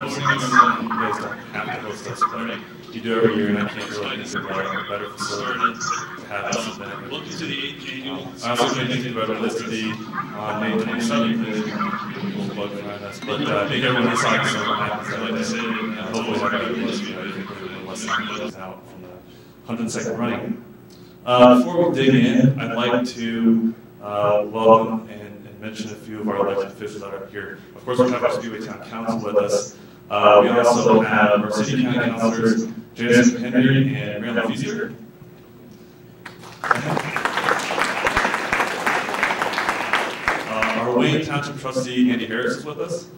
You guys don't have to host us, but you do every year, and I can't really think of a better facility to have this event. Welcome to the 8th annual. I also can't think about it listed on May 27th. We'll plug behind us, but make everyone excited so it happens. I like to say that Hopefully, have a good list. You can put it in less than minutes out from the 102nd running. Before we dig in, I'd like to welcome and mention a few of our elected officials that are here. Of course, we have our Speedway Town Council with us. We also have our City County Councilors, Jason Henry and Marilyn Feaster. Our Wayne Township Trustee, Andy Harris, is with us.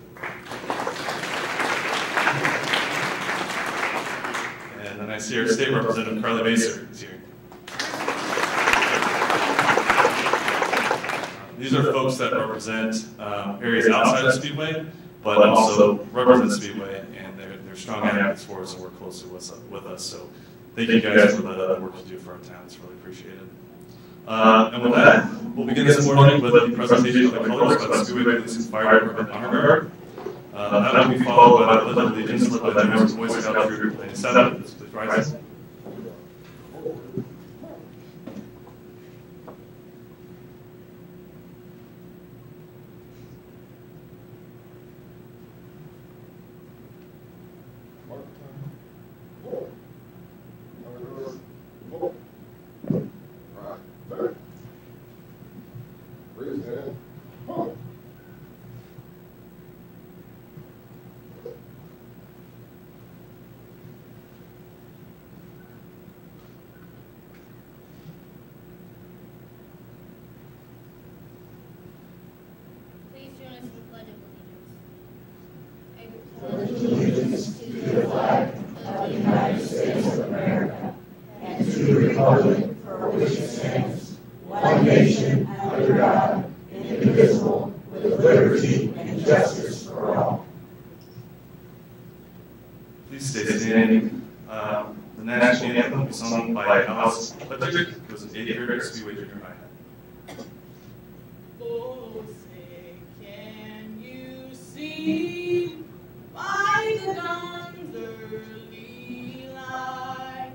And then I see our State Representative, Carly Baser, is here. These are folks that represent areas outside of Speedway, but also represent Speedway, and they're strong advocates for us and work closely with us. So thank you guys for the work you do for our town. It's really appreciated. And with that, we'll begin this morning with the presentation of the colors by the Speedway Police and Fire Department Honor Guard. That will be followed by the Pledge of Allegiance led by the members of Boy Scout Troop 97. Please rise. Allegiance to the flag of the United States of America and to the republic for which it stands, one nation under God, indivisible, with liberty and justice for all. Please stay standing. The national anthem will be sung by Alice Pledrick, who is an 8th grader at Speedway Junior High. Oh, say, can you see by the dawn's early light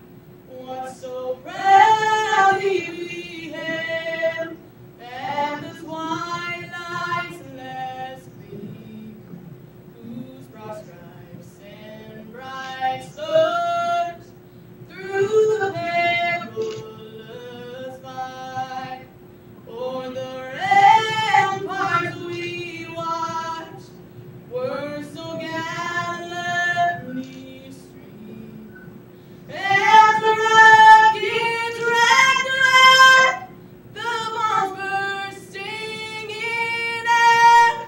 what so proudly we hailed, and the twilight's last gleam, whose broad stripes and bright stars through the perilous fight o'er the ramparts we watched were so gallantly streamed, as the rockets racked around, the bombs bursting in air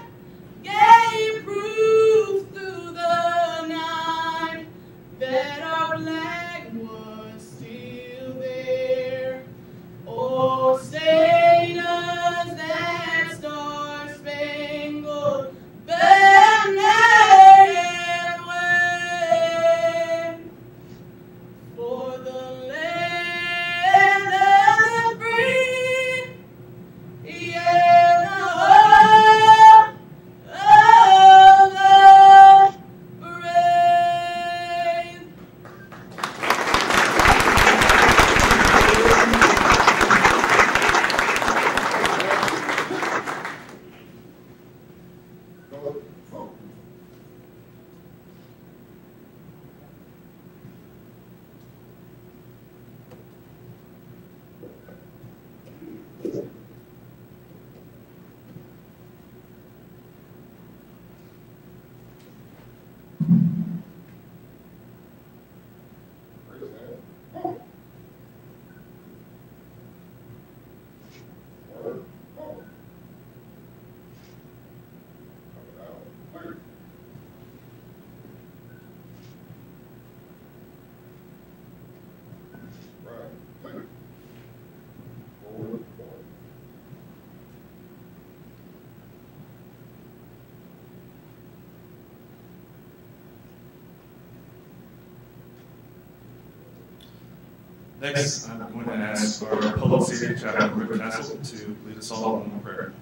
gave proof through the night that our flag was still there. Oh, say does that star-spangled banner yet wave for the land of the free, yeah, the home of the brave. Next, I'm going to ask our Public Safety Chaplain, Rick Castle, to lead us all in prayer.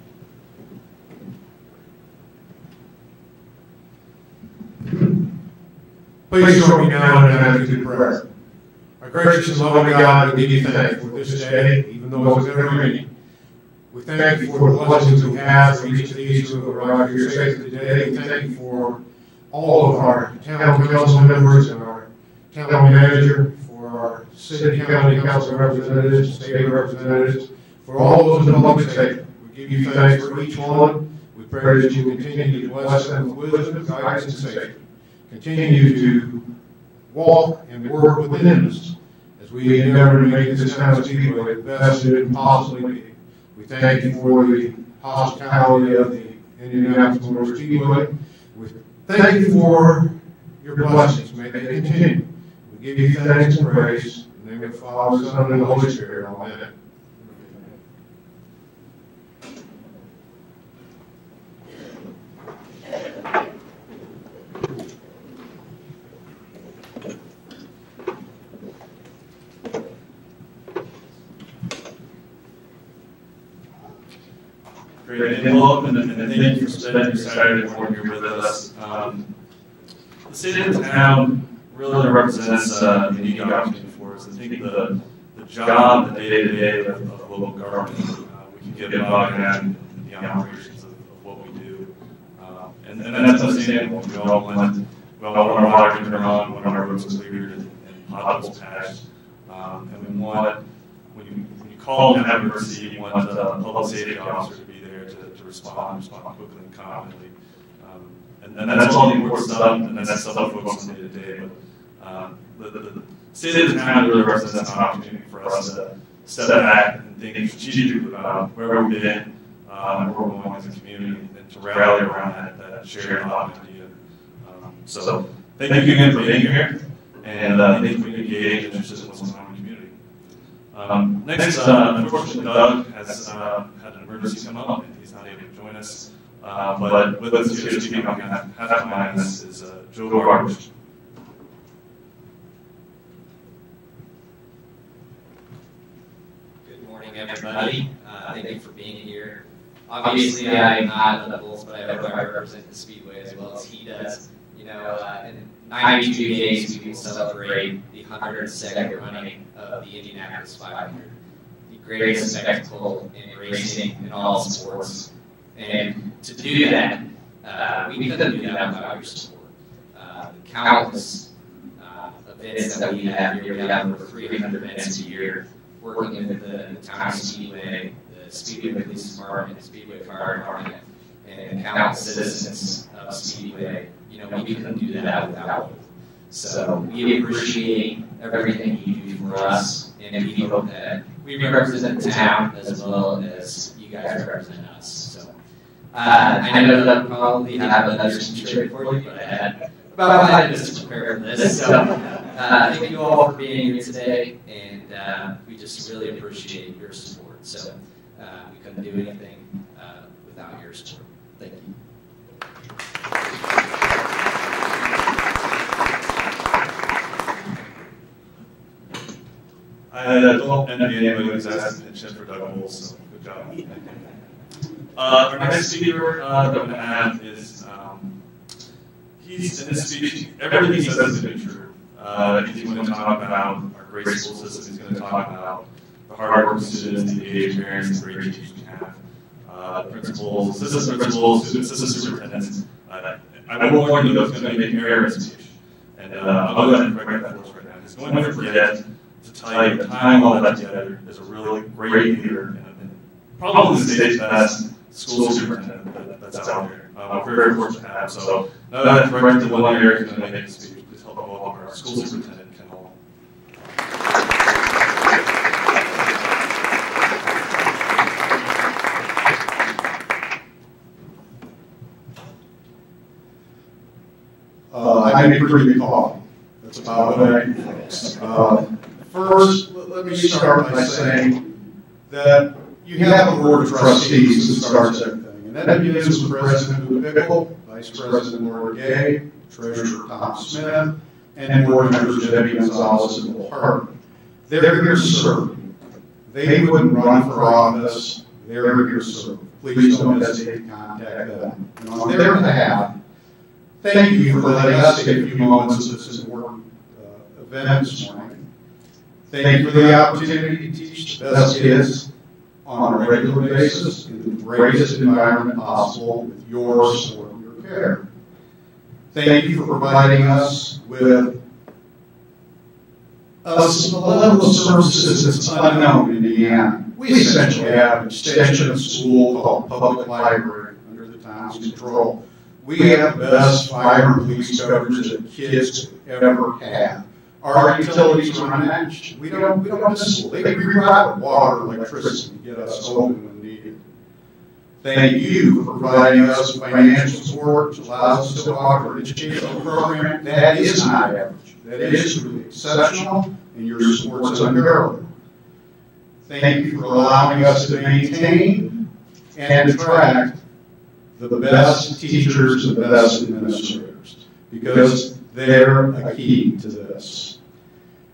Please join me now in an attitude of prayer. Our gracious and loving God, we give you thanks for this day, even though it's never ending. We thank you for the blessings we have for each of these who have arrived here safely today. We thank you for all of our town council members and our town manager, for our city county council representatives, state representatives, for all those in public safety. We give you thanks for each one. We pray that you continue to bless them with wisdom, guidance, and safety. Continue to walk and work within us as we endeavor to make this town speedway the best it can possibly be. We thank you for the hospitality of the Indianapolis Motor Speedway. We thank you for your blessings. May they continue. We give you thanks and praise. In the name of the Father, Son, and the Holy Spirit. Amen. Great, and welcome, and thank you for spending your Saturday morning here with us. The city of the town really represents a unique opportunity for us. I think the job, the day-to-day of local government, we can get bogged down in the operations of what we do. And that's understandable. We all want our water to turn on, we want our roads cleared and potholes patched. And we want, when you call an emergency, you want a public safety officer to be there to respond quickly and confidently. And that's all the important stuff, and that's stuff we focus on day to day. But the city of the town really represents an opportunity for us to step back and think strategically about where we've been, where we're going as a community, and to rally around that shared common idea. So thank you again for being here, and thank you for being engaged and interested in what's going on in the community. Next, unfortunately, Doug has had an emergency come up, and he's not able to join us. But with us here speaking on behalf of mine is Joe Garbage. Good morning, everybody. Thank you for being here. Obviously, I am not on the Bulls, but I represent the Speedway as well as he does. You know, in 92 days, we will celebrate the 102nd running of the Indianapolis 500, the greatest spectacle in racing in all sports. And to do that, we couldn't do that without your support. The countless events that we have here, we have over 300 events a year, working with the town Speedway, the Speedway Police Department, the Speedway Fire Department, and countless citizens of Speedway. You know, we couldn't do that without you. So we appreciate everything you do for us, and we hope that we represent the town as well as you guys represent us. So I know that I'll probably have another speech ready for you, but I had about 5 minutes to prepare for this. So thank you all for being here today, and we just really appreciate your support. So we couldn't do anything without your support. Thank you. I don't envy anybody who's asked to pitch in for Doug Bowles, so good job. Our next speaker that we're going to have is, he's in this speech, everything he says is going to be true. He's going to talk about our great school system, he's going to talk about the hard-working students, the engaged parents, the great teachers we have, principals, assistant principals, assistant superintendents. I will warn you, though, it's going to be an error speech. And I'll go ahead and correct that for us right now. He's going to forget to tell you that tying all that together is a really great leader and probably the state's best school superintendent that's out there. We're very fortunate to have. So now that I've corrected the one area who's going to make the speech, please help welcome our school superintendent, Ken Hall. I make pretty good coffee. That's about what I do, folks. First, let me start by saying that you have a board of trustees that starts everything. And that begins with President Lou Pickle, Vice President Laura Gay, Treasurer Tom Smith, and board members Debbie Gonzalez and Bill Harper. They're here to serve. They wouldn't run for office. They're here to serve. Please don't hesitate to contact them. And on their behalf, thank you for letting us take a few moments of this important event this morning. Thank you for the opportunity to teach the best kids on a regular basis in the greatest environment possible with your support and your care. Thank you for providing us with a level of services that's unknown in Indiana. We essentially have an extension of school called public library under the town's control. We have the best fire and police coverage that kids could ever have. Our utilities are unmatched. We don't miss school. They reroute water and electricity to get us open when needed. Thank you for providing us with financial support, which allows us to offer an educational program that is not average. That is truly exceptional, and your support is unparalleled. Thank you for allowing us to maintain and attract the best teachers and the best administrators, because they're a key to this.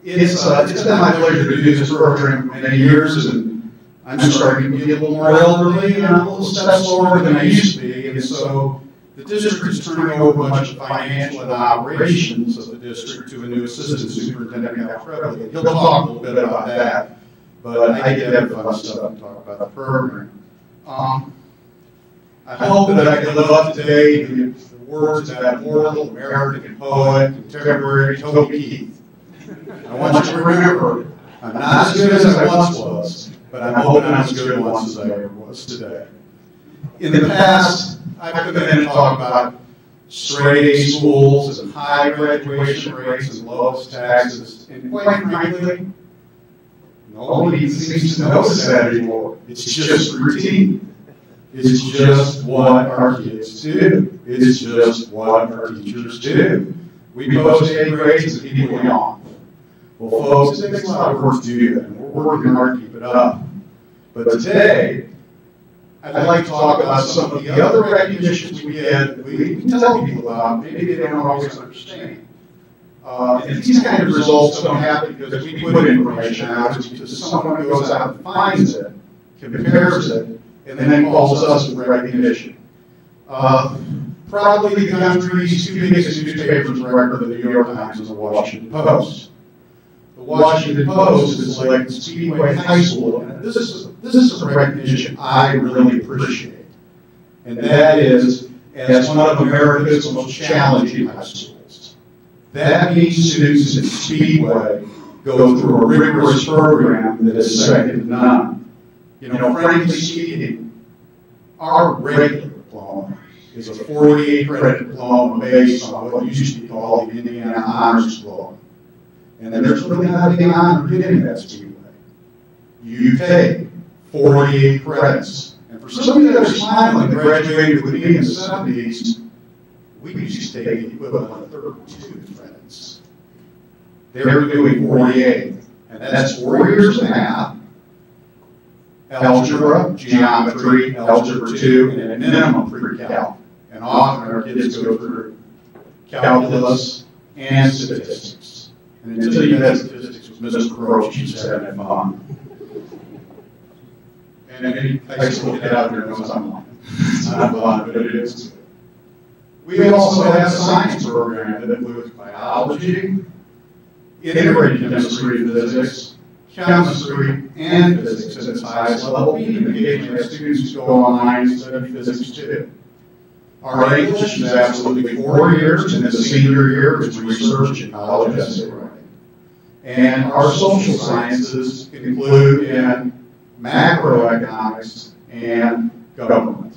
It's been my pleasure to do this program for many years, and I'm starting to get a little more elderly and I'm a little step slower than I used to be, and so the district is turning over much of the financial and operations of the district to a new assistant superintendent, He'll talk a little bit about that, but I get to have fun stuff to talk about the program. I hope that I can live up today to the words of that immortal American poet, contemporary Toby Keith. I want you to remember, I'm not as good as I once was, but I'm hoping I'm as good once as I ever was today. In the past, I've come in and talked about straight A schools and high graduation rates and lowest taxes, and quite frankly, nobody seems to notice that anymore. It's just routine. It's just what our kids do. It's just what our teachers do. We post A grades and people yawn. Well, folks, it takes a lot of work to do that, and we're working hard to keep it up. But today, I'd like to talk about some of the other recognitions we get that we tell people about, maybe they don't always understand. And these kind of results don't happen because we put information out, it's because someone goes out and finds it, compares it, and then calls us with recognition. Probably the country's two biggest newspapers record the New York Times and the Washington Post. The Washington Post is like Speedway High School, and this is a recognition I really appreciate. And that is, as one of America's most challenging high schools. That means students at Speedway go through a rigorous program that is second to none. You know, frankly speaking, our regular diploma is a 48-credit diploma based on what used to be called the Indiana Honors Diploma. And there's really not a big honor getting that Speedway. You take 48 credits. And for some of you that are smiling that graduated with me in the 70s, we used to take the equivalent of 32 credits. They're doing 48. And that's 4 years of math, algebra, geometry, algebra 2, and a minimum pre-calc. And often our kids go through calculus and statistics. And until you had statistics with Mrs. Crow, she was having fun. And any high school kid out there knows I'm lying. It's not fun, but it is. We also have a science program that includes biology, integrated chemistry and physics, chemistry, and physics at its highest level. We even occasionally have students who go online and study physics too. Our English is absolutely 4 years, and the senior year is research and college essay writing. And our social sciences include in macroeconomics and government.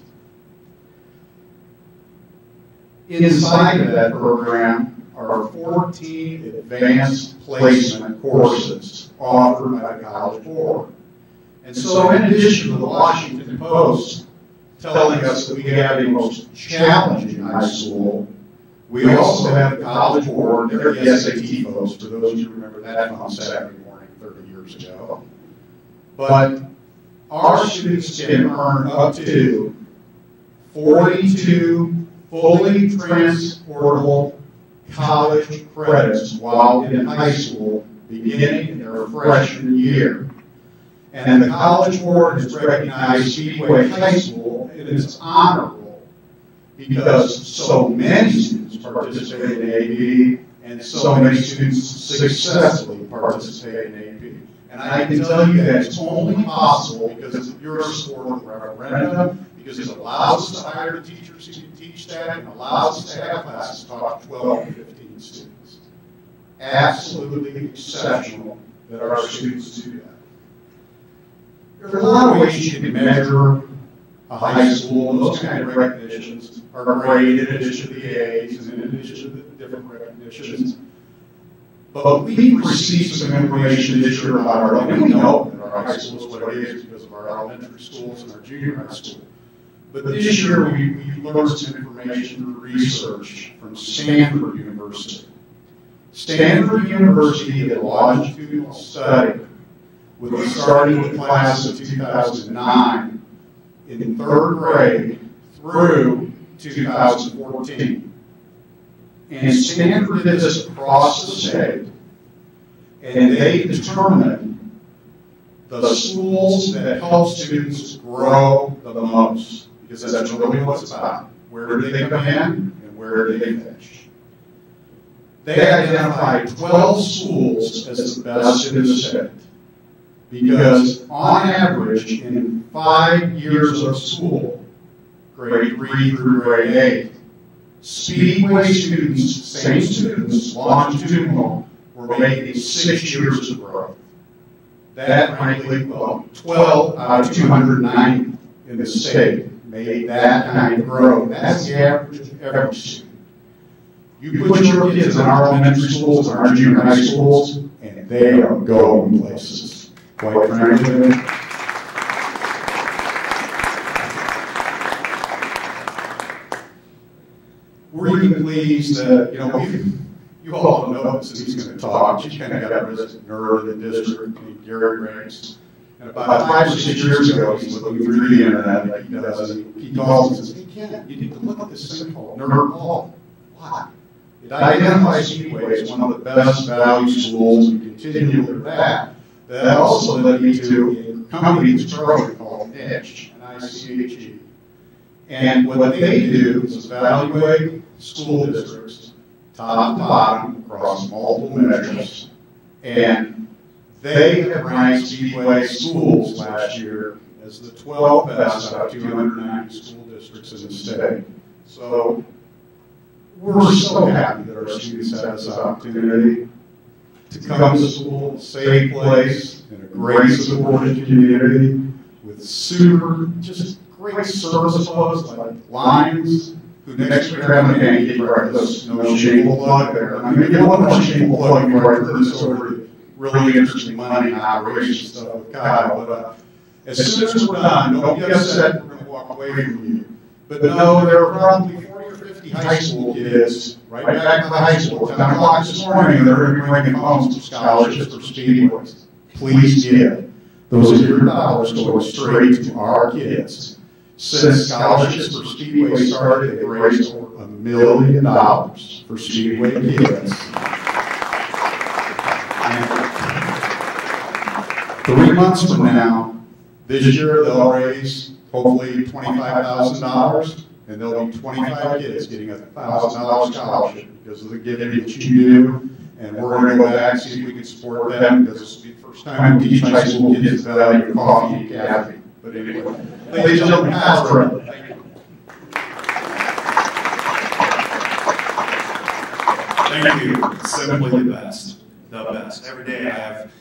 Inside of that program are 14 advanced placement courses offered by the College Board. And so in addition to the Washington Post telling us that we have the most challenging high school, we also have the College Board, they're the SAT folks, for those of you who remember that on Saturday morning 30 years ago. But our students can earn up to 42 fully transportable college credits while in high school, beginning in their freshman year. And the College Board has recognized Speedway High School in its honor roll because so many students, participate in AP, and so many students successfully participate in AP. And I can tell you that it's only possible because of your support of the referendum, because it allows us to hire the teachers who can teach that, and allows us to have classes taught to 12 and 15 students. Absolutely exceptional that our students do that. There are a lot of ways you can measure a high school, and those kind of recognitions are great in addition to the A's and in addition to the different recognitions. But we've received some information this year about our, and we know that our high school is what it is because of our elementary schools and our junior high school. But this year we learned some information through research from Stanford University. Stanford University did a longitudinal study starting the class of 2009 in third grade through 2014. And Stanford did this across the state, and they determined the schools that help students grow the most, because that's really what it's about. Where do they come in, and where do they finish? They identified 12 schools as the best in the state, because on average, in 5 years of school, grade 3 through grade 8, Speedway students, same students, longitudinal, were making 6 years of growth. That, frankly, well, 12 out of 290 in the state made that kind of growth. That's the average of every student. You put your kids in our elementary schools and our junior high schools, and they are going places, quite frankly. We're even pleased that, you all know since he's going to talk, she kind of got a resident nerd in the district named Gary Riggs. And about 5 or 6 years ago, he's looking through the internet like he does, and he calls and says, "Hey, Ken, you need to look at this thing called Nerd Hall." Why? It identifies Speedway as one of the best value schools, and continue with that. That also led me to a company that's growing called Niche, N-I-C-H-E. And what they do is evaluate school districts, top to bottom, across multiple measures. And they have ranked Speedway schools last year as the 12th best out of 290 school districts in the state. So we're so happy that our students have this opportunity to come to school, a safe place, in a great supportive community, with super, just great service clubs like Lions, who next week are having a pancake breakfast. No shameful plug there. I mean, you want more shameful plug before I turn this over to really interesting money and operation stuff with Kyle. But as soon as we're done, don't be upset we're going to walk away from you. But no, there are probably 40 or 50 high school kids right back to the high school at 10 o'clock this morning, and they're going to be bringing home some scholarships for Speedways. Please give. Those are your dollars going straight to our kids. Since scholarships for Speedway started, they've raised over $1 million for Speedway kids. And 3 months from now, this year they'll raise hopefully $25,000, and there'll be 25 kids getting a $1,000 scholarship because of the giving that you do. And we're going to go back and see if we can support them, because this will be the first time we teach high school kids the value of coffee and caffeine. But anyway, ladies and gentlemen, Kyle Brown. Thank you. Thank you. Simply the best. The best. Every day I have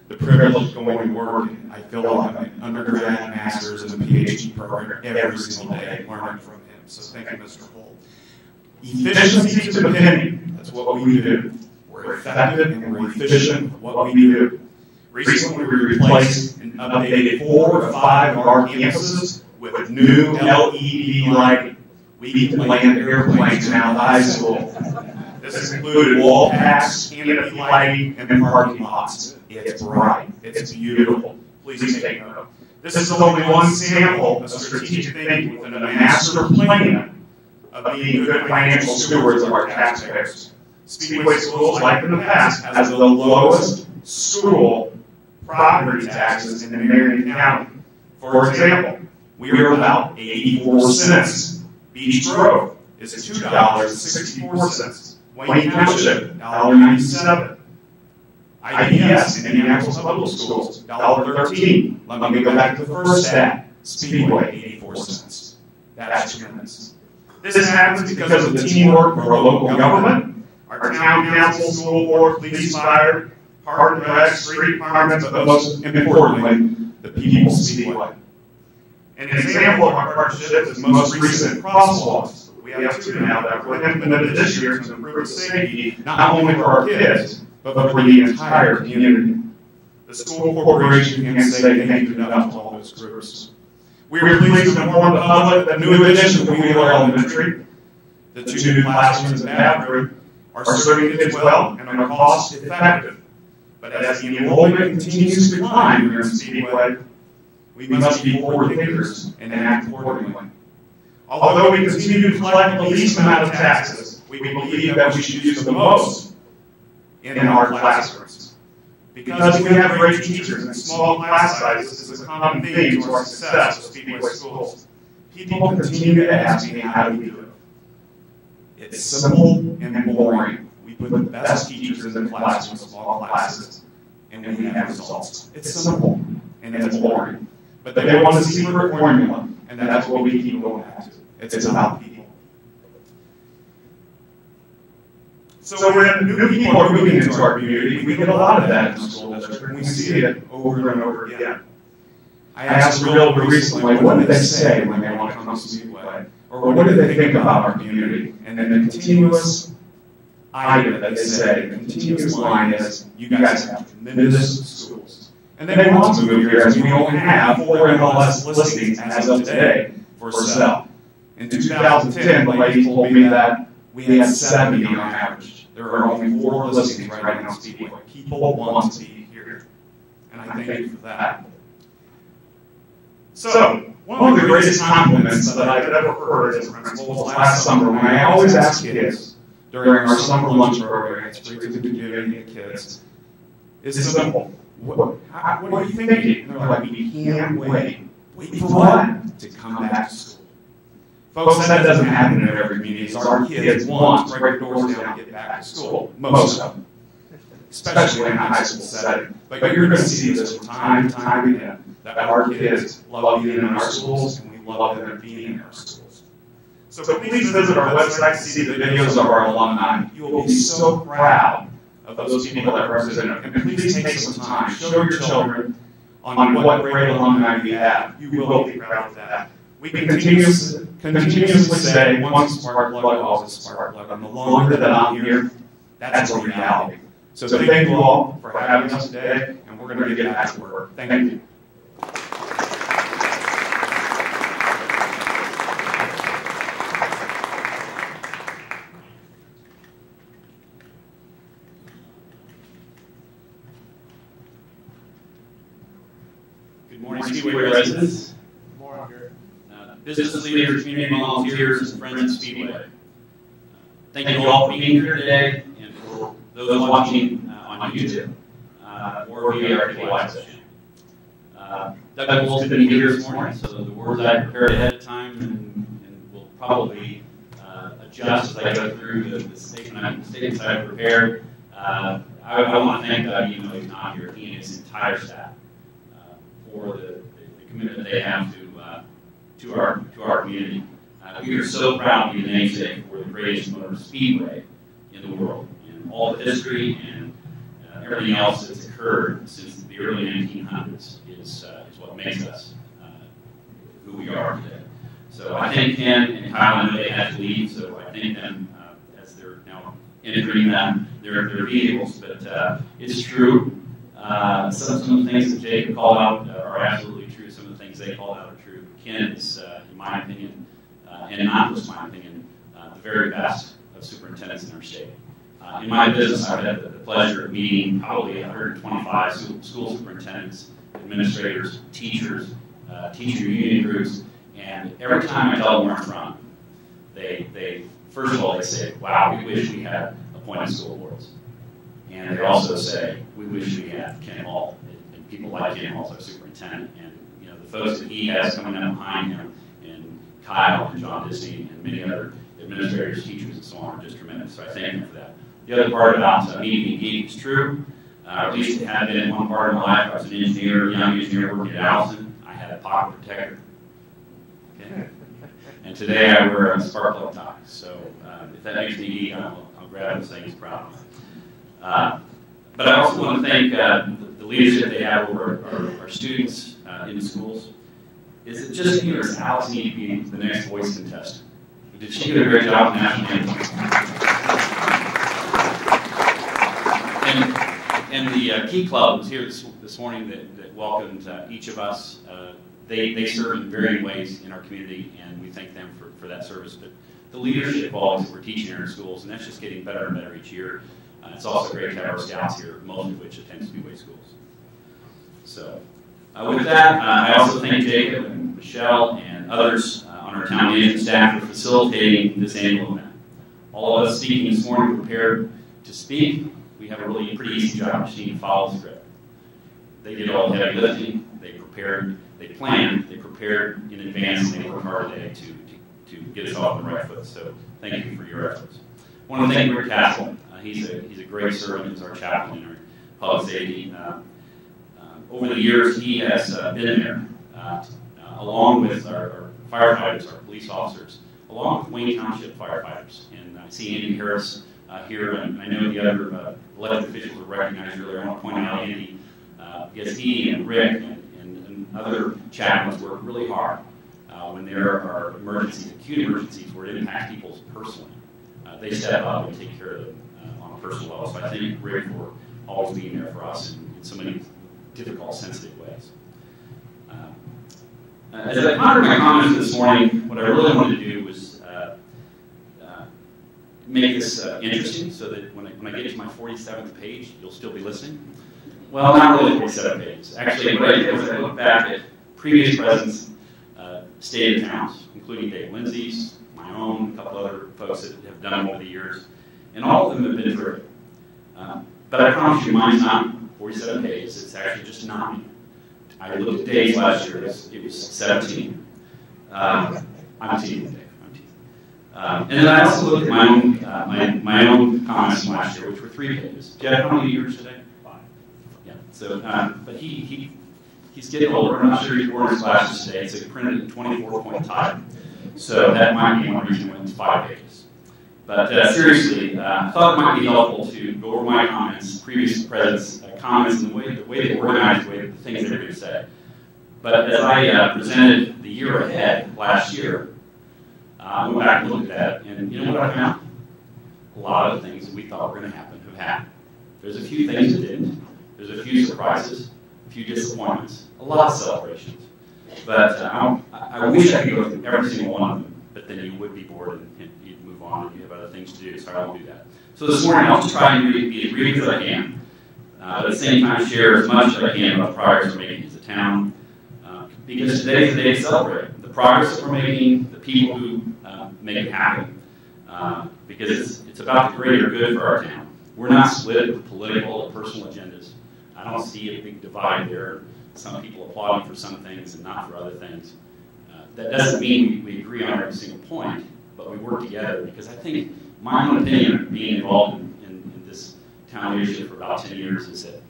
the privilege of going to work, and I feel like I'm an undergrad, master's, and a PhD program every single day, learning from him. So thank you, Mr. Holt. Efficiency to the penny. That's what we do. We're effective and we're efficient with what we do. Recently, we replaced and updated 4 or 5 of our campuses with new LED lighting. We can land airplanes now at high school. This included wall packs, canopy lighting, and parking lots. It's bright. It's beautiful. Please take note. This is only one sample of strategic thinking within a master plan of being good financial stewards of our taxpayers. Speedway Schools, like in the past, has the lowest school property taxes in Marion County. For example, we are about 84 cents. Beach Grove is $2.64. Wayne Township, $1.97. IPS, Indianapolis Public Schools, $1.13. Let me go back to the first stat. Speedway, 84 cents. That's tremendous. This happens because of the teamwork of our local government, our town council, school board, police, fire, park and rec, street departments, but most importantly, the people of Speedway. An example of our partnership is the most recent crosswalks. We have two now that were implemented this year to improve safety, not only for our kids, but for the entire community. The school corporation can't say thank you enough to all those groups. We are pleased to inform the public that new additions to Wheeler Elementary, the two new classrooms and bathroom, are serving kids well and are cost effective. But as the enrollment continues to climb here in Speedway, we must be forward thinkers and act accordingly. Although we continue to collect the least amount of taxes, we believe that we should use the most in our classrooms. Because we have great teachers and small class sizes is a common theme to our success with Speedway schools. People continue to ask me how do we do it. It's simple and boring. We put the best teachers in the classroom with small classes, and we have results. It's simple and it's boring. But they want a secret formula, and that's what we keep going back to. It's about people. So when new people are moving into our community, we get a lot of that in the school district, and we see it over and over again. I asked a realtor recently, what do they say when they want to come to Speedway? Or what do they think about our community? And then the continuous item that they say, the continuous line is, you guys have tremendous schools. And they want to move here as we only have 4 MLS listings as of today for sale. In 2010, the lady told me that we had 70 on average. There are only 4 listings right now on Speedway. People want to be here, and I thank you for that. So, one of the greatest compliments that I've ever heard as a principal was last summer when I always ask kids during our summer lunch program, it's free to the community and kids, is simple. What are you thinking? And they're like, we can't wait. Wait for what? To come back to school. Folks, that doesn't happen in every community. Our kids want to break the doors down and get back to school. Most of them. Especially in a high school setting. But you're going to see this from time and time again, that our kids love being in our schools, and we love them being in our schools. So please visit our website to see the videos of our alumni. You will be so proud of those people that represent them. And please take some time. Show your children on what great alumni we have. You will be proud of that. We can continuously say, once spark plug, always spark plug. And the longer that I'm here, that's a reality. So thank you all for having us today, and we're going to get back to work. Thank you. Good morning, Speedway residents. Business leaders, community volunteers, and friends of Speedway. Thank you all for being here today, and for those watching on YouTube or via our live session. Doug Wolf's going to be here this morning, so the words I prepared ahead of time and will probably adjust as I go through the statements I've prepared. I want to thank Doug, even though he's not here, he and his entire staff for the commitment they have to our community. We are so proud to be the namesake for the greatest motor speedway in the world, and all the history and everything else that's occurred since the early 1900s is what makes us who we are today. So I thank Ken and Kyle. I know they had to leave, so I thank them as they're now entering their vehicles. But it's true. Some of the things that Jake called out are absolutely true. Some of the things they called out are true. Ken is, in my opinion, and not just my opinion, the very best of superintendents in our state. In my business, I've had the pleasure of meeting probably 125 school superintendents, administrators, teachers, teacher union groups, and every time I tell them where I'm from, they first of all, they say, wow, we wish we had appointed school boards. And they also say, we wish we had Ken Hall, and people like Ken Hall as our superintendent, and the folks that he has coming up behind him, and Kyle and John Disney and many other administrators, teachers, and so on are just tremendous. So I thank them for that. The other part about meeting and engaging is true. At least it had been in one part of my life. I was an engineer, a young engineer working at Allison. I had a pocket protector. Okay. And today I wear a spark plug tie. So if that makes me neat, I'll grab those things proudly. But I also want to thank the leadership they have over our students in the schools. Is it just me, or does Alice need to be the next voice contestant? Did she do a great job in national anthem? And the Key Club was here this morning that welcomed each of us. They serve in varying ways in our community, and we thank them for that service. But the leadership qualities that we're teaching in our schools, and that's just getting better and better each year. It's also great to have our scouts here, most of which attend Speedway schools. So with that, I also thank Jacob and Michelle and others on our town management staff for facilitating this annual event. All of us speaking this morning prepared to speak. We have a really pretty easy job. Just need to follow the script. They did all the heavy lifting. They prepared. They planned. They prepared in advance, and they worked hard today to get us off on the right foot. So thank you for your efforts. I want to thank Rick Castle. He's a great servant. He's our chaplain in our public safety. Over the years, he has been there, along with our firefighters, our police officers, along with Wayne Township firefighters. And I see Andy Harris here, and I know the other elected officials were recognized earlier. I want to point out Andy, because he and Rick and other chaplains work really hard when there are emergencies, acute emergencies, where it impacts people personally. They step up and take care of them on a personal level. So I thank Rick for always being there for us in so many difficult, sensitive ways. As I pondered my comments this morning, what I really wanted to do was make this interesting, so that when I get to my 47th page, you'll still be listening. Well, not really 47 pages. Actually, what I did was I looked back at previous presidents' stated towns, including Dave Lindsay's, my own, a couple other folks that have done it over the years, and all of them have been terrific. But I promise you, mine's not 47 pages. It's actually just 9. I looked at Dave's last year. It was 17. I'm teasing Dave. And then I also looked at my own comments from last year, which were 3 pages. Jeff, how many years today? 5. Yeah. So, but he's getting older. I'm not sure he's born his glasses today. It's a printed 24-point type. So that might be one reason why it's 5 pages. But seriously, I thought it might be helpful to go over my comments, previous presidents' comments, and the way they organized, the things they were going to say. But as I presented the year ahead last year, I went back and looked at that, and you know what I found? A lot of things that we thought were going to happen have happened. There's a few things that didn't. There's a few surprises, a few disappointments, a lot of celebrations. But I wish I could go through every single one of them, but then you would be bored and you'd move on and you have other things to do, so I won't do that. So this morning I'll just try and be as brief as I can, but at the same time share as much as I can about the progress we're making as a town, because today is the day to celebrate the progress that we're making, the people who make it happen, because it's about the greater good for our town. We're not split with political or personal agendas. I don't see a big divide there. Some people applauding for some things and not for other things. That doesn't mean we agree on every single point, but we work together, because I think my own opinion, being involved in this town leadership for about 10 years, is that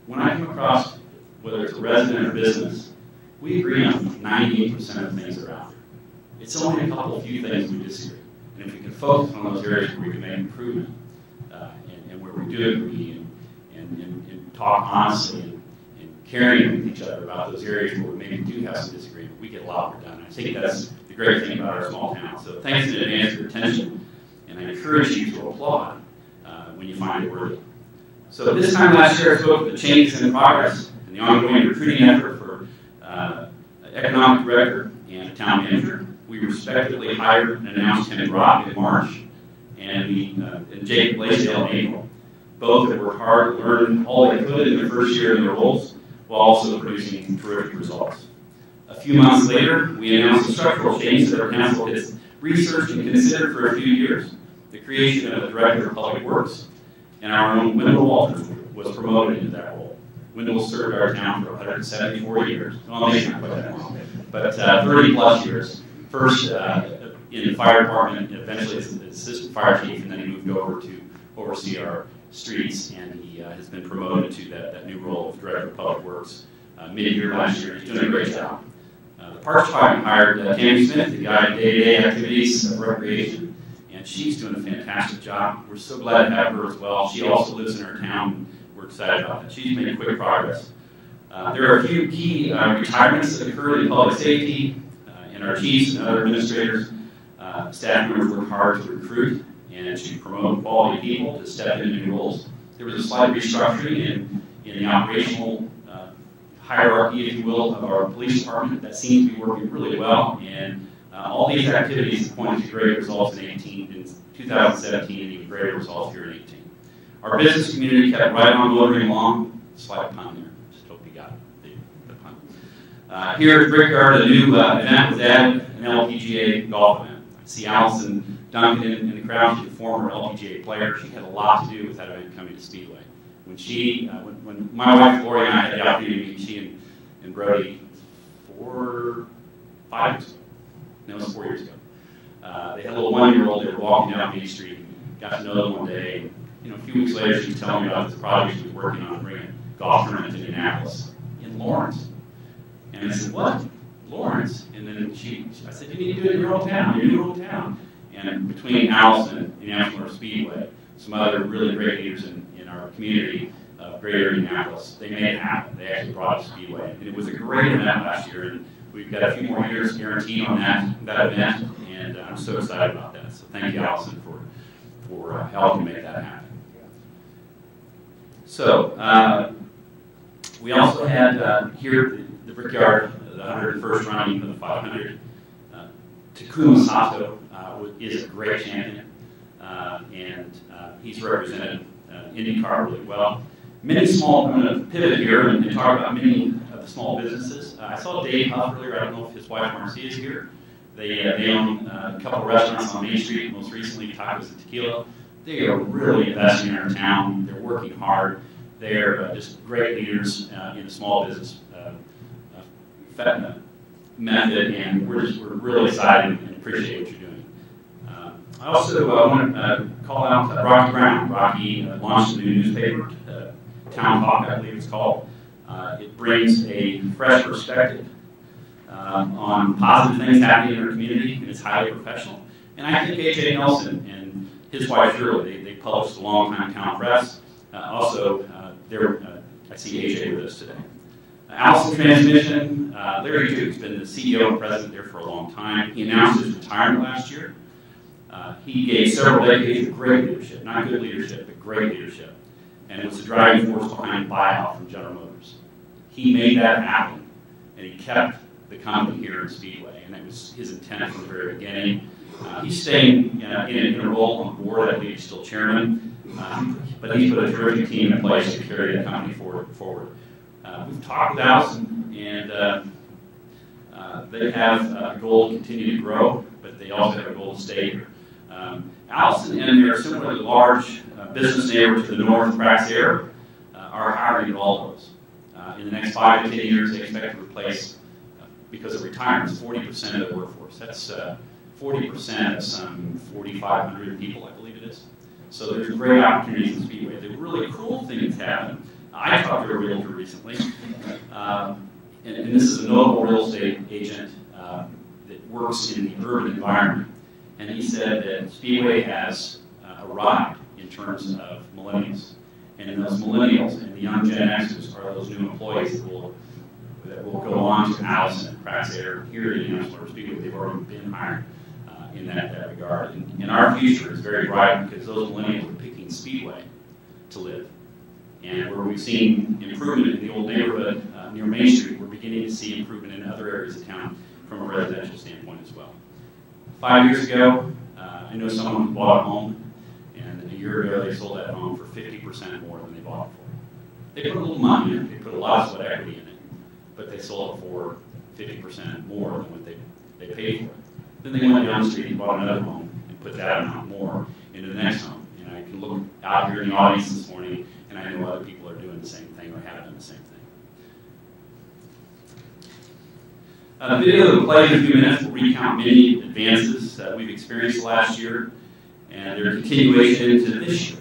when I come across, whether it's a resident or business, we agree on 98% of the things that are out there. It's only a couple of few things we disagree. And if we can focus on those areas where we can make improvement, and where we do agree and talk honestly and caring with each other about those areas where we maybe do have some disagreement, we get a lot more done. I think that's the great thing about our small town. So thanks in advance for your attention, and I encourage you to applaud when you find it worthy. So this time last year I spoke of the changes in progress and the ongoing recruiting effort for economic director and town manager. We respectively hired and announced Tim Brock in March, and Jake Blaisdell in April. Both have worked hard to learn all they could in their first year in their roles, while also producing terrific results. A few months later, we announced a structural change that our council has researched and considered for a few years, the creation of a director of public works, and our own Wendell Walters was promoted into that role. Wendell served our town for 174 years, well, maybe not quite that long, but 30 plus years. First in the fire department, eventually as assistant fire chief, and then he moved over to oversee our streets, and he has been promoted to that new role of Director of Public Works mid-year last year. He's doing a great job. The Parks Department hired Tammy Smith to guide day-to-day activities of recreation, and she's doing a fantastic job. We're so glad to have her as well. She also lives in our town, and we're excited about that. She's made quick progress. There are a few key retirements that occurred in public safety, and our chiefs and other administrators, staff members work hard to recruit and to promote quality people to step into new roles. There was a slight restructuring in the operational hierarchy, if you will, of our police department that seems to be working really well, and all these activities pointed to great results in 2017 and even greater results here in 2018. Our business community kept right on motoring along. Slight pun there. Just hope you got the pun. Here at Brickyard, a new event was added, an LPGA golf event. I see Allison Duncan in the crowd. She's a former LPGA player. She had a lot to do with that event coming to Speedway. When my wife Lori and I had the opportunity to meet she and Brody 5 years ago. No, it was 4 years ago. They had a little 1-year-old. They were walking down Main Street. Got to know them one day. And, a few weeks later, she was telling me about this project she was working on, bringing a golf tournament to Indianapolis in Lawrence. And I said, "What? Lawrence?" And then I said, "You need to do it in your hometown." And between Allison and Indianapolis Motor Speedway, some other really great leaders in our community of greater Indianapolis, they made it happen. They actually brought it to Speedway. And it was a great event last year, and we've got a few more years guaranteed on that event, and I'm so excited about that. So thank you, Allison, for helping make that happen. So we also had here at the Brickyard, the 101st running of the 500. Takuma Sato is a great champion, and he's represented IndyCar really well. Many small, I'm going to pivot here and talk about many of the small businesses. I saw Dave Huff earlier. I don't know if his wife Marcia is here. They own a couple of restaurants on Main Street, most recently Tacos and Tequila. They are really investing in our town. They're working hard. They're just great leaders in the small business method, and we're really excited and appreciate what you're doing. I also want to call out Rocky Brown. Rocky launched a new newspaper, Town Talk, I believe it's called. It brings a fresh perspective on positive things happening in our community, and it's highly professional. And I think A.J. Nelson and his wife Shirley, they published a long-time Town Press. I see A.J. with us today. Allison Transmission, Larry Duke's been the CEO and president there for a long time. He announced his retirement last year. He gave several decades of great leadership, not good leadership, but great leadership, and was the driving force behind the buyout from General Motors. He made that happen, and he kept the company here in Speedway, and that was his intent from the very beginning. He's staying in a role on the board. I believe he's still chairman, but he's put a terrific team in place to carry the company forward. We've talked with Allison, and they have a goal to continue to grow, but they also have a goal to stay here. Allison and their similarly large business neighbor to the north, Prax Air, are hiring at all those. In the next 5 to 10 years, they expect to replace, because of retirements, 40% of the workforce. That's 40% of some 4,500 people, I believe it is. So there's great opportunities in Speedway. The really cool thing that's happened, I talked to a realtor recently, and this is a notable real estate agent that works in the urban environment. And he said that Speedway has arrived in terms of millennials. And those millennials and the young Gen Xers are those new employees that will go on to Allison and Prax Air here at Indianapolis Motor Speedway. They've already been hired in that regard. And our future is very bright because those millennials are picking Speedway to live. And where we've seen improvement in the old neighborhood near Main Street, we're beginning to see improvement in other areas of town from a residential standpoint as well. 5 years ago, I know someone who bought a home, and a year ago they sold that home for 50% more than they bought it for. They put a little money in it, they put a lot of sweat equity in it, but they sold it for 50% more than what they paid for it. Then they went down the street and bought another home and put that amount more into the next home. And I can look out here in the audience this morning, and I know other people are doing the same thing or have done the same thing. The video that will play in a few minutes will recount many advances that we've experienced last year and their continuation into this year.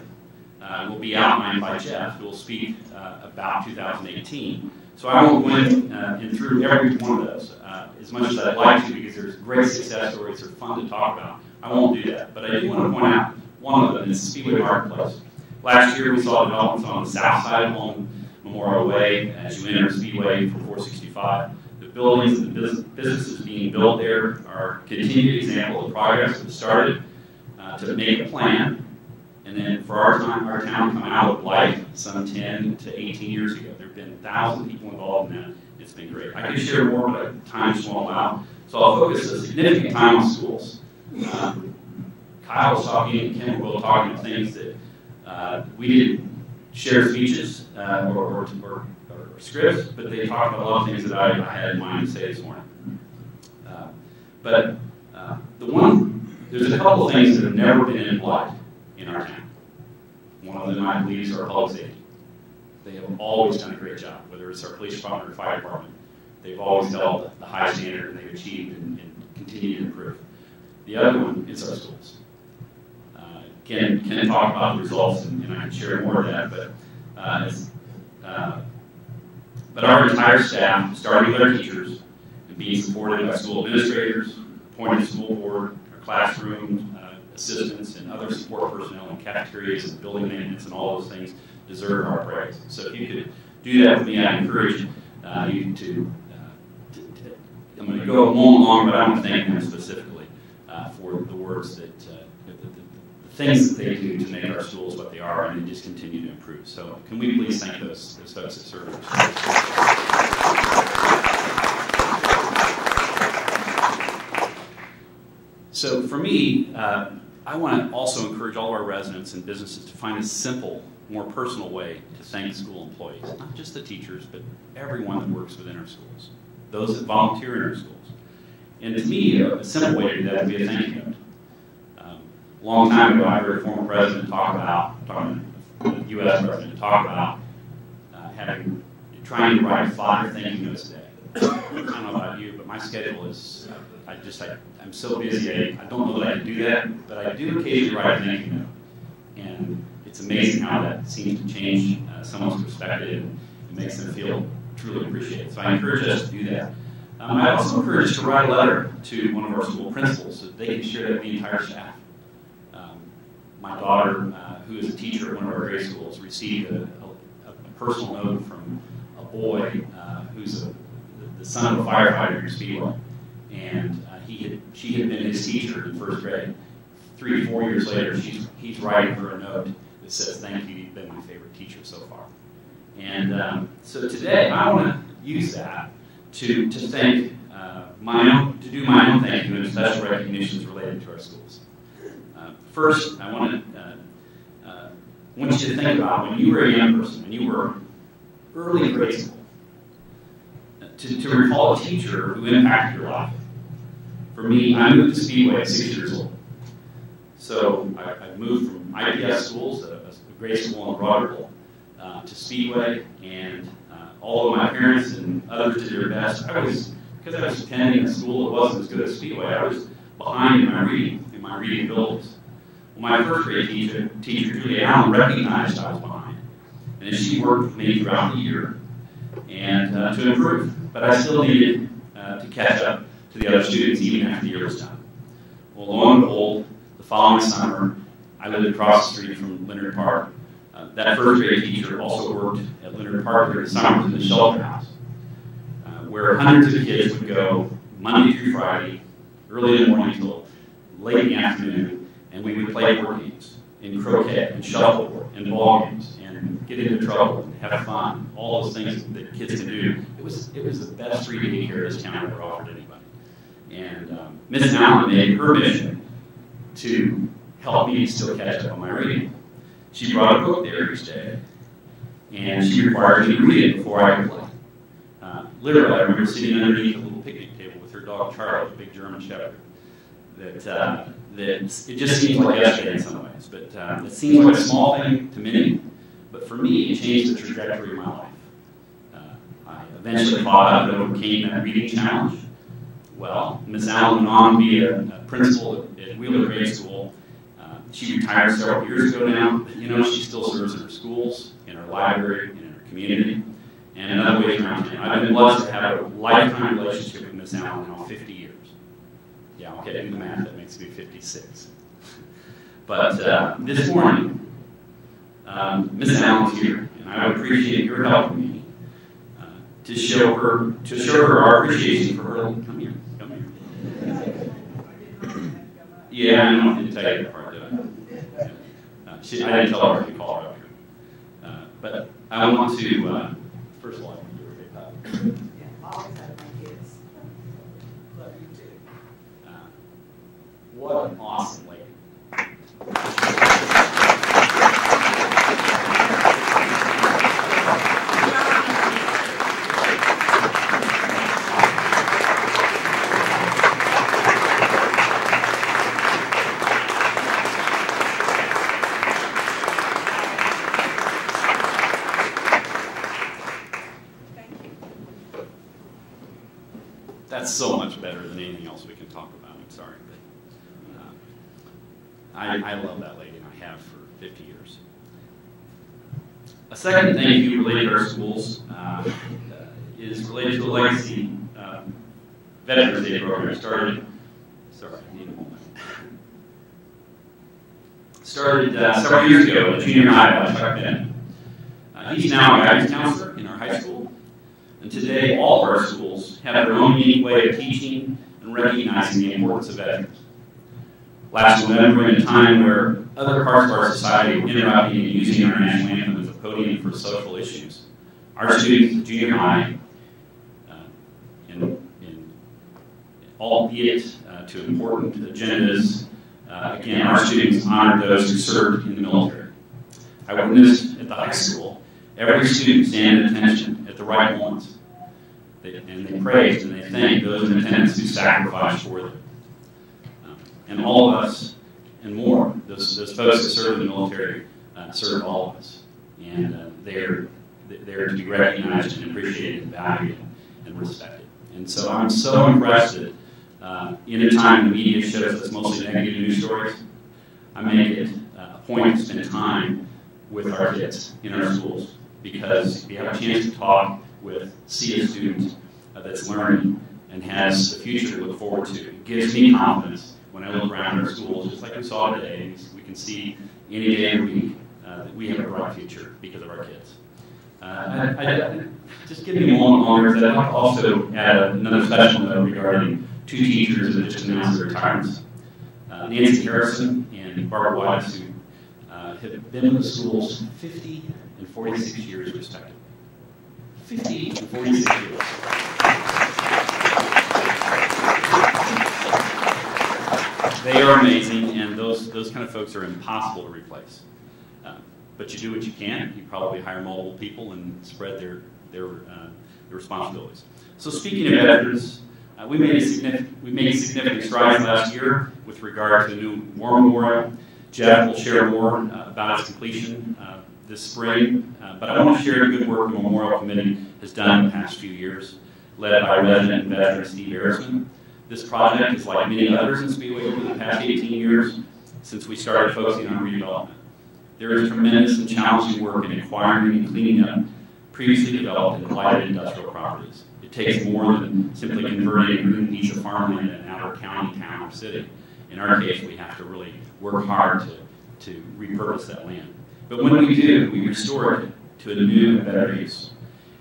Will be outlined by Jeff, who will speak about 2018. So I won't go in through every one of those as much as I'd like to, because there's great success stories that are fun to talk about. I won't do that, but I do want to point out one of them is Speedway Marketplace. Last year we saw developments on the south side of Home Memorial Way as you enter Speedway for 465. The buildings and the businesses being built there are a continued example of progress that started to make a plan. And then for our town coming out of life some 10 to 18 years ago. There have been 1,000 people involved in that. It's been great. I could share more, but time just won't allow. So I'll focus a significant time on schools. Kyle was talking, and Kim were both talking about things that we didn't share speeches or scripts, but they talked about a lot of things that I had in mind to say this morning. There's a couple of things that have never been implied in our town. One of them, I believe, is our public safety. They have always done a great job, whether it's our police department or fire department. They've always held the high standard, and they've achieved and continue to improve. The other one is our schools. Ken talk about the results, and I can share more of that, but our entire staff, starting with our teachers, and being supported by school administrators, appointed school board, our classroom assistants, and other support personnel in cafeterias and building maintenance and all those things deserve our praise. So if you could do that with me, I encourage you to I'm going to go along, but I want to thank them specifically for the words that, the things that they do to make our schools what they are, and they just continue to improve. So can we please thank those folks that serve us. So for me, I want to also encourage all of our residents and businesses to find a simple, more personal way to thank school employees, not just the teachers, but everyone that works within our schools, those that volunteer in our schools. And to me, a simple way to do that would be a thank you note. A long time ago, I heard a former president the U.S. president talk about trying to write 5 thank you notes a day. I don't know about you, but my schedule is, I'm so busy, I don't know that I can do that, but I do occasionally write a thank you note. And it's amazing how that seems to change someone's perspective, and it makes them feel truly appreciated. So I encourage us to do that. I also encourage us to write a letter to one of our school principals so that they can share that with the entire staff. My daughter, who is a teacher at one of our grade schools, received a personal note from a boy who's the son of a firefighter in Speedway. And she had been his teacher in 1st grade. 3 or 4 years later, he's writing her a note that says, "Thank you, you've been my favorite teacher so far." And so today, I want to use that to thank to do my own thank you and special recognitions related to our schools. First, I want you to think about when you were a young person, when you were early in grade school, to recall a teacher who impacted your life. For me, I moved to Speedway at 6 years old. So I moved from IPS schools, a grade school in Roderville, to Speedway, and although my parents and others did their best, because I was attending a school that wasn't as good as Speedway, I was behind in my reading abilities. Well, my 1st grade teacher, Julia Allen, recognized I was behind, and she worked with me throughout the year and to improve. But I still needed to catch up to the other students even after the year was done. Well, lo and behold, the following summer, I lived across the street from Leonard Park. That 1st grade teacher also worked at Leonard Park during the summers in the shelter house, where hundreds of kids would go Monday through Friday, early in the morning till late in the afternoon, and we would play board games, and croquet, and shuffleboard, and ball games, and get into trouble, and have fun, all those things that kids can do. It was the best free daycare this town ever offered anybody. And Miss Allen made her mission to help me still catch up on my reading. She brought a book there each day, and she required me to read it before I could play. Literally, I remember sitting underneath a little picnic table with her dog Charlie, a big German Shepherd. That it just seems like yesterday in some ways, but it seems like a small thing to many, but for me, it changed the trajectory of my life. I eventually caught up and overcame that reading challenge, Well, Ms. Allen went on to be a principal at Wheeler Grade School. She retired several years ago now, but you know, she still serves in her schools, in her library, and in her community, and in other ways around town. I've been blessed to have a lifetime relationship with Ms. Allen now, 50 years. Yeah, okay, do the math, that makes me 56. But this morning, Ms. Allen's here, and I would appreciate your helping me to show her our appreciation for her. Come here. Yeah, I know, I didn't tell you that part, did I? I didn't tell her to call her up here. But I want to, first of all, I want to give her a big hug. Yeah, always have my kids. Love you too. What an awesome lady. That's so much better than anything else we can talk about. I'm sorry, but I love that lady, and I have for 50 years. A second thank you related to our schools is related to the Legacy Veterans Day program. Started several years ago at junior high by Chuck Bennett. He's now a guidance counselor in our high school. And today, all of our schools have their own unique way of teaching and recognizing the importance of veterans. Last November, in a time where other parts of our society were interrupting and using our national anthem as a podium for social issues, our students at junior high, albeit to important agendas, again, our students honored those who served in the military. I witnessed at the high school every student stand at attention at the right moments. And they praised and they thanked those in attendance who sacrificed for them. And all of us and more, those folks that serve in the military serve all of us. And they're to be recognized and appreciated and valued and respected. And so I'm so impressed that in a time the media shows us mostly negative news stories, I make it a point to spend time with our kids in our schools, because we have a chance to talk with, see a student that's learning and has the future to look forward to. It gives me confidence when I look around our schools, just like we saw today. We can see any day of the week that we have a bright future because of our kids. Just give me a moment longer, because I'd like to also add another special note regarding two teachers that just announced their retirements. Nancy Harrison and Barbara Watts, who have been with the schools 50 and 46 years respectively. 50 and 46 years. They are amazing, and those kind of folks are impossible to replace. But you do what you can. You probably hire multiple people and spread their responsibilities. So speaking of veterans, we made significant strides last year with regard to the new War Memorial. Jeff will share more about its completion this spring, but I want to share the good work the Memorial Committee has done in the past few years, led by resident and veteran Steve Erisman. This project is like many others in Speedway over the past 18 years since we started focusing on redevelopment. There is tremendous and challenging work in acquiring and cleaning up previously developed and blighted industrial properties. It takes more than simply converting a green piece of farmland in an outer county, town, or city. In our case, we have to really work hard to repurpose that land. But when we do, we restore it to a new and better use.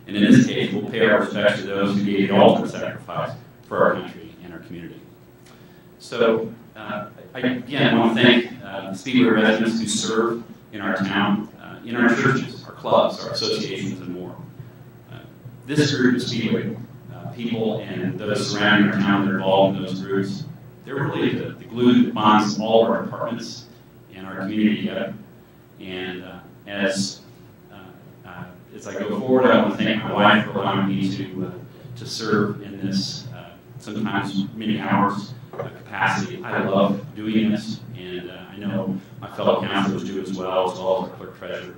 And in this case, we'll pay our respects to those who gave the ultimate sacrifice for our country and our community. So, I again want to thank the Speedway residents who serve in our town, in our churches, our clubs, our associations, and more. This group of Speedway people and those surrounding our town that are involved in those groups, they're really the glue that bonds all of our departments and our community together. And as I go forward, I want to thank my wife for allowing me to serve in this sometimes many hours capacity. I love doing this, and I know my fellow counselors do as well as our clerk treasurer.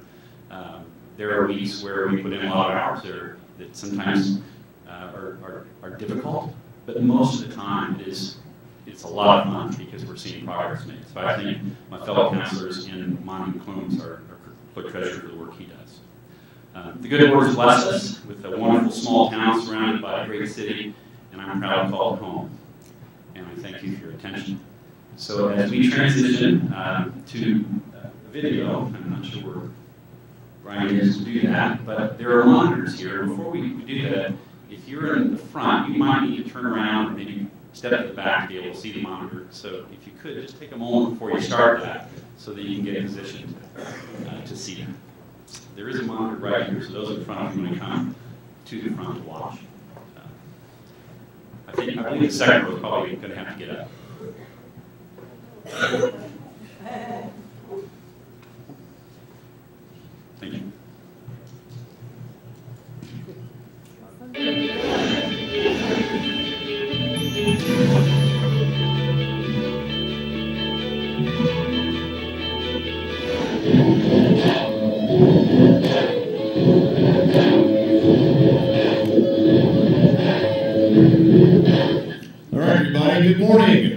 There are weeks where we put in a lot of hours there that sometimes are difficult, but most of the time it's a lot of fun because we're seeing progress made. So I think my fellow counselors in Monty Coombs are put treasure for the work he does. The good Lord has blessed us with a wonderful small town surrounded by a great city, and I'm proud to call it home. And I thank you for your attention. So as we transition to video, I'm not sure where Brian is to do that, but there are monitors here. Before we do that, if you're in the front, you might need to turn around and maybe step to the back to be able to see the monitor. So if you could, just take a moment before you start that so that you can get in position to see them. There is a monitor right here, so those in front of you want to come to the front to watch. I believe the second row is probably going to have to get up. Thank you. All right, everybody, good morning.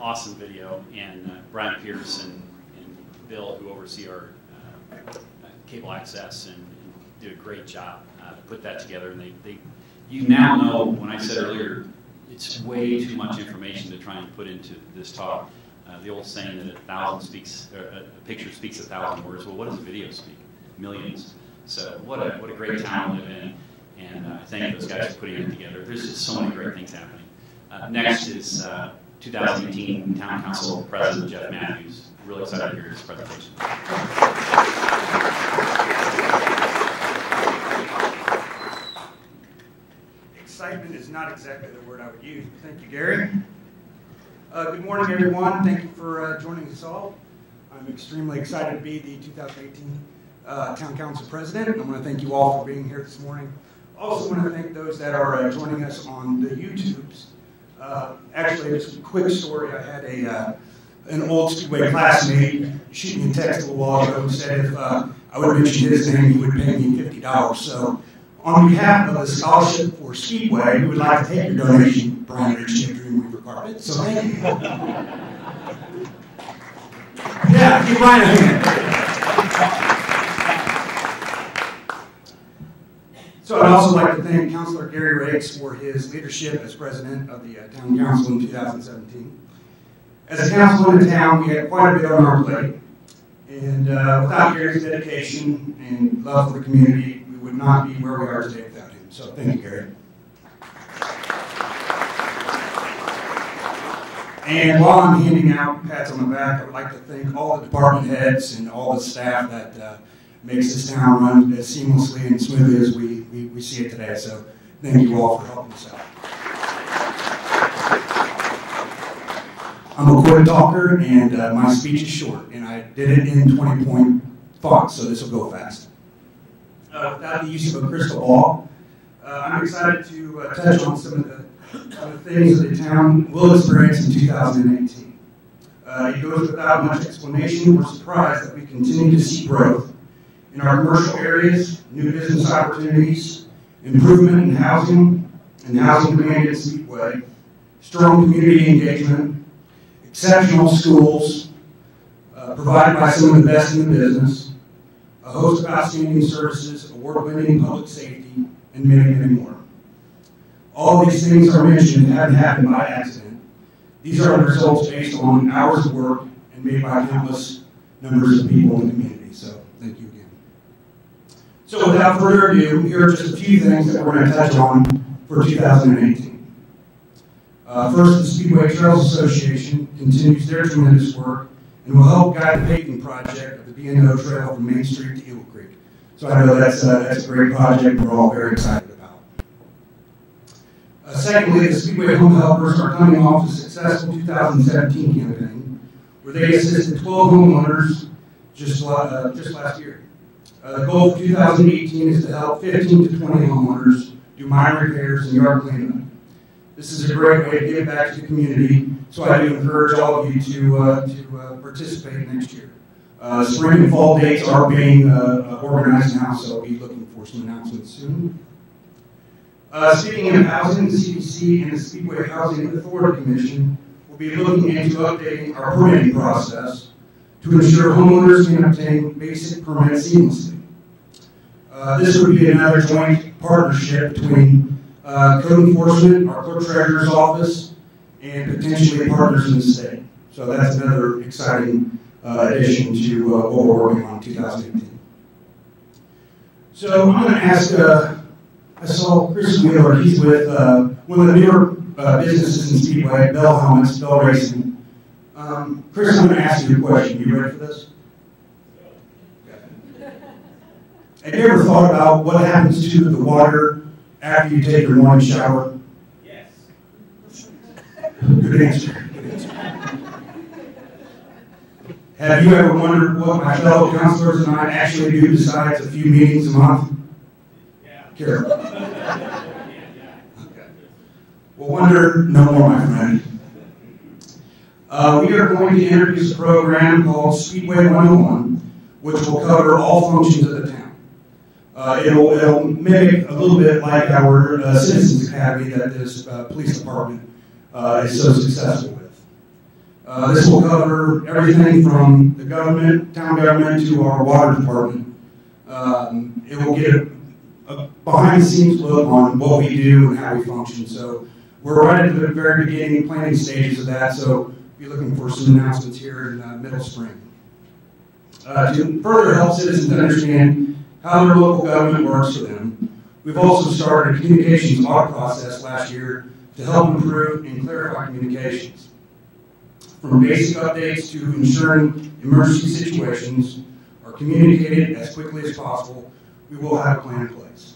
Awesome video, and Brian Pierce and Bill, who oversee our cable access, and did a great job to put that together. And you now know, when I said earlier, it's way too much information to try and put into this talk. The old saying that a picture speaks 1,000 words. Well, what does a video speak? Millions. So what a great town to live in, and I thank those guys for putting it together. There's just so many great things happening. Next is 2018 Town Council President Jeff Matthews. Really excited to hear his presentation. Excitement is not exactly the word I would use. Thank you, Gary. Good morning, everyone. Thank you for joining us all. I'm extremely excited to be the 2018 Town Council President. I want to thank you all for being here this morning. Also want to thank those that are joining us on the YouTubes. Actually, just a quick story. I had an old Speedway classmate shoot me a text a little while ago and said if I would mention his name, he would pay me $50. So, on behalf of the Scholarship for Speedway, we would like to take your donation, Brian Rich, to Dreamweaver Carpet. So, thank you. Yeah, give Brian a hand. So I'd also like to thank Councilor Gary Rakes for his leadership as president of the Town Council in 2017. As a council in the town, we had quite a bit on our plate. And without Gary's dedication and love for the community, we would not be where we are today without him. So thank you, Gary. And while I'm handing out pats on the back, I would like to thank all the department heads and all the staff that makes this town run as seamlessly and smoothly as we see it today. So thank you all for helping us out. I'm a quick talker, and my speech is short, and I did it in 20-point font, so this will go fast. Without the use of a crystal ball, I'm excited to touch on some of the things that the town will experience in 2018. It goes without much explanation or surprise that we continue to see growth in our commercial areas, new business opportunities, improvement in housing and housing demand in Speedway, strong community engagement, exceptional schools provided by some of the best in the business, a host of outstanding services, award-winning public safety, and many, many more. All of these things are mentioned haven't happened by accident. These are the results based on hours of work and made by countless numbers of people in the community. So thank you again. So without further ado, here are just a few things that we're going to touch on for 2018. First, the Speedway Trails Association continues their tremendous work and will help guide the paving project of the B&O Trail from Main Street to Eagle Creek. So I know that's a great project we're all very excited about. Secondly, the Speedway Home Helpers are coming off a successful 2017 campaign where they assisted 12 homeowners just last year. The goal for 2018 is to help 15 to 20 homeowners do minor repairs and yard cleanup. This is a great way to give back to the community, so I do encourage all of you to participate next year. Spring and fall dates are being organized now, so I'll be looking for some announcements soon. Speaking of housing, the CDC and the Speedway Housing Authority Commission will be looking into updating our permitting process to ensure homeowners can obtain basic permits seamlessly. This would be another joint partnership between code enforcement, our clerk treasurer's office, and potentially partners in the state. So that's another exciting addition to what we're working on in 2018. So I'm going to ask, I saw Chris Wheeler, he's with one of the newer businesses in Speedway, Bell Helmets, Bell Racing. Chris, I'm going to ask you a question. You ready for this? Okay. Have you ever thought about what happens to the water after you take your morning shower? Yes. Good answer. Good answer. Have you ever wondered what my fellow counselors and I actually do besides a few meetings a month? Yeah. Careful. Well, wonder no more, my friend. We are going to introduce a program called Speedway 101, which will cover all functions of the town. It'll mimic a little bit like our Citizens Academy that this police department is so successful with. This will cover everything from the government, town government, to our water department. It will get a behind-the-scenes look on what we do and how we function. So we're right at the very beginning planning stages of that, so be looking for some announcements here in middle spring. To further help citizens understand how their local government works for them, we've also started a communications audit process last year to help improve and clarify communications. From basic updates to ensuring emergency situations are communicated as quickly as possible, we will have a plan in place.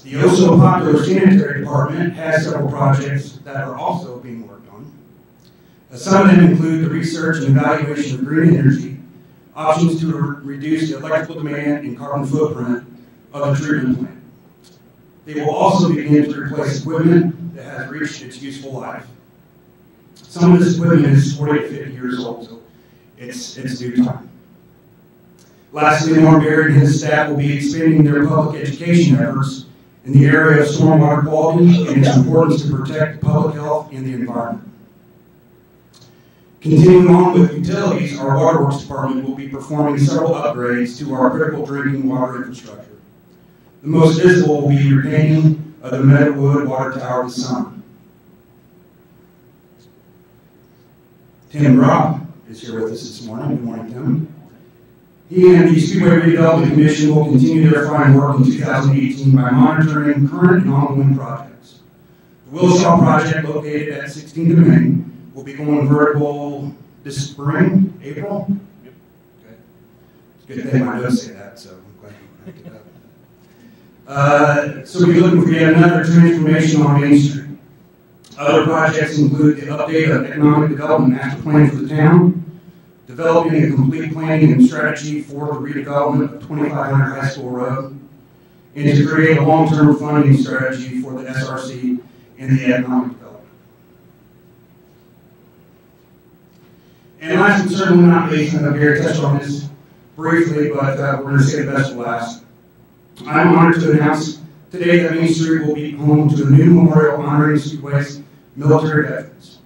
The also popular sanitary department has several projects that are also being worked on. Some of them include the research and evaluation of green energy, options to reduce the electrical demand and carbon footprint of the treatment plant. They will also begin to replace equipment that has reached its useful life. Some of this equipment is 40 to 50 years old, so it's due time. Lastly, Norm Barrett and his staff will be expanding their public education efforts in the area of stormwater quality and its importance to protect public health and the environment. Continuing on with utilities, our waterworks department will be performing several upgrades to our critical drinking water infrastructure. The most visible will be repainting of the Meadowwood water tower this summer. Tim Robb is here with us this morning. Good morning, Tim. He and the Speedway Redevelopment Commission will continue their fine work in 2018 by monitoring current and ongoing projects. The Wilshaw project, located at 16th and Main, will be going vertical this spring, April? Yep. Okay. It's a good thing my notes say that, so I'm glad you picked it up. So we'll be looking for yet another transformation on Main Street. Other projects include the update of economic development master plan for the town, developing a complete planning and strategy for the redevelopment of 2500 High School Road, and to create a long-term funding strategy for the SRC and the economic development. And last but certainly not least, and Gary touched on this briefly, but we're going to say the best for last. I'm honored to announce today that Main Street will be home to a new memorial honoring Speedway's military veterans.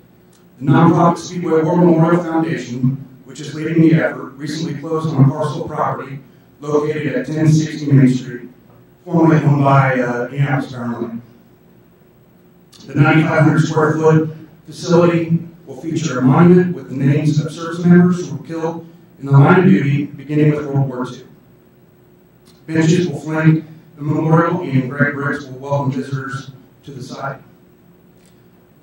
The nonprofit Speedway War Memorial Foundation, which is leading the effort, recently closed on a parcel of property located at 1060 Main Street, formerly owned by Indianapolis Motor. The 9,500 square foot facility will feature a monument with the names of service members who were killed in the line of duty beginning with World War II. Benches will flank the memorial, and Greg Briggs will welcome visitors to the site.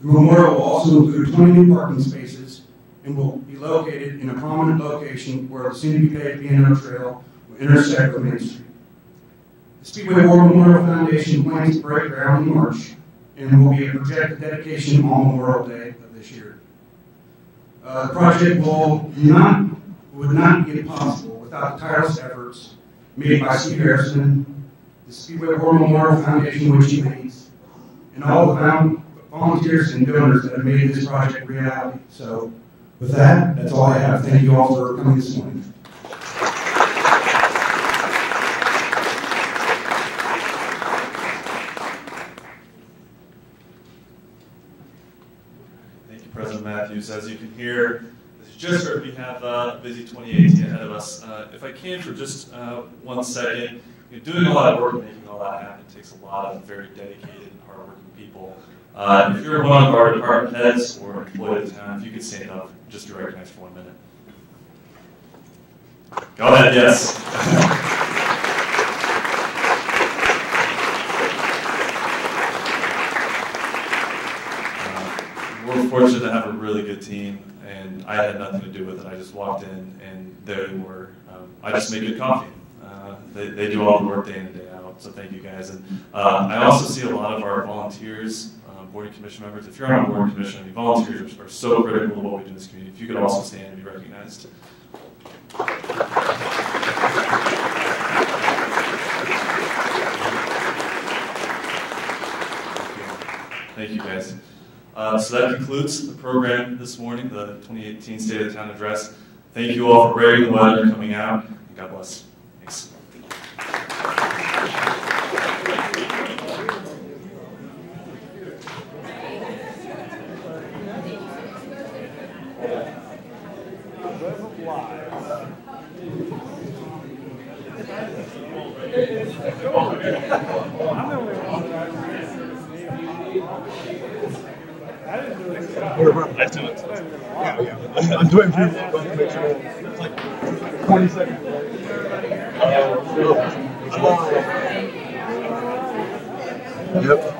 The memorial will also include 20 new parking spaces and will be located in a prominent location where the soon-to-be-paved B&O Trail will intersect with Main Street. The Speedway War Memorial Foundation plans to break ground in March and will be a projected dedication on Memorial Day of this year. The project would not be possible without the tireless efforts made by Steve Harrison, the Speedway War Memorial Foundation, which he leads, and all the volunteers and donors that have made this project reality. So, with that, that's all I have. Thank you all for coming this morning. Thank you, President Matthews. As you can hear, as you just heard, we have a busy 2018 ahead of us. If I can for just 1 second, doing a lot of work and making all that happen takes a lot of very dedicated and hardworking people. If you're one of our department heads or employee of the town, if you could stand up, just be recognized for 1 minute. Go ahead, yes. We're fortunate to have a really good team, and I had nothing to do with it. I just walked in, and they were, I just make good coffee. They do all the work day in and day out, so thank you guys. And I also see a lot of our volunteers, board and commission members. If you're on a board and commission, I mean, volunteers are so critical to what we do in this community. If you could also stand and be recognized. Thank you, guys. So that concludes the program this morning, the 2018 State of the Town Address. Thank you all for braving the weather and coming out. And God bless. Thanks. Let's do it. Yeah. I'm doing pretty well. Make sure it's like 20 seconds. Yep.